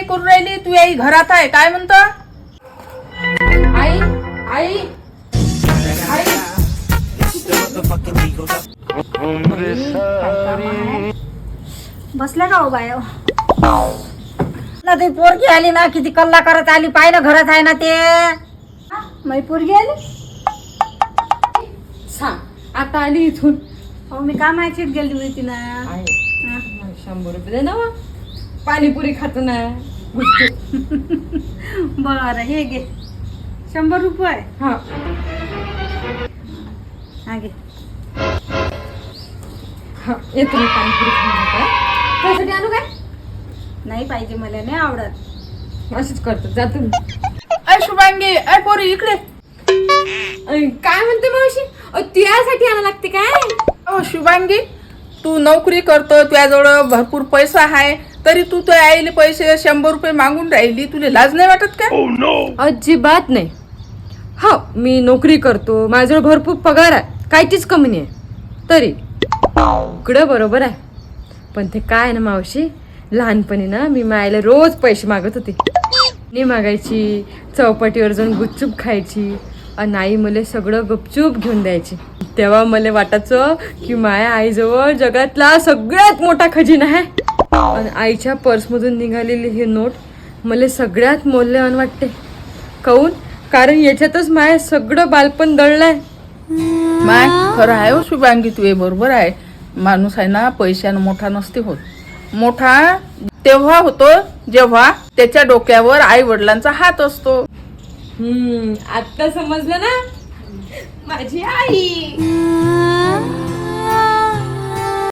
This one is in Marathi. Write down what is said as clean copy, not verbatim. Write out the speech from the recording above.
करून राहिली? तू आई घरात आहे काय म्हणत? आई आई आई बसल्या का हो बाय ना ते पोरगी आली ना किती कल्ला करत आली पाय ना घरात आहे ना ते माझी पोरगी आली सांग आता आली इथून. हो मी कामाचीच गेली होती ना. 100 रुपये दे ना मग. पाणीपुरी खातो ना. बरं हे घे 100 रुपये. हा हा घे. हा येतो मी पाणीपुरी खातो. त्यासाठी आणू काय? नाही पाहिजे मला नाही आवडत. अशीच करतो जातो मी. अय शुभांगी अय पोरी इकडे. काय म्हणते मावशी? तुझ्यासाठी आणा लागते काय? शुभांगी तू नोकरी करतो तुझ्याजवळ भरपूर पैसा आहे तरी तू तो आईले पैसे 100 रुपये मागून राहिली. तुला लाज नाही वाटत का? अजिबात नाही. हो मी नोकरी करतो माझ्याजवळ भरपूर पगार आहे काहीच कमी नाही तरी इकडं बरोबर आहे. पण ते काय ना मावशी लहानपणी ना मी मायला रोज पैसे मागत होते. मी मागायची चौपाटीवर जाऊन गुपचूप खायची आणि आई मला सगळं गुपचूप घेऊन द्यायची. तेव्हा मला वाटायचं की माया आईजवळ जगातला सगळ्यात मोठा खजिना आहे. आणि आईच्या पर्समधून निघालेली हे नोट मला सगळ्यात मौल्यवान वाटते. काऊन? कारण याच्यातच माया सगळं बालपण दळलंय. माय खरं आहे हो शुभांगी तू हे बरोबर आहे. माणूस आहे ना पैशानं मोठा नसते होत. मोठा तेव्हा होतो जेव्हा त्याच्या डोक्यावर आई वडिलांचा हात असतो. आता समजलं ना माझी आई.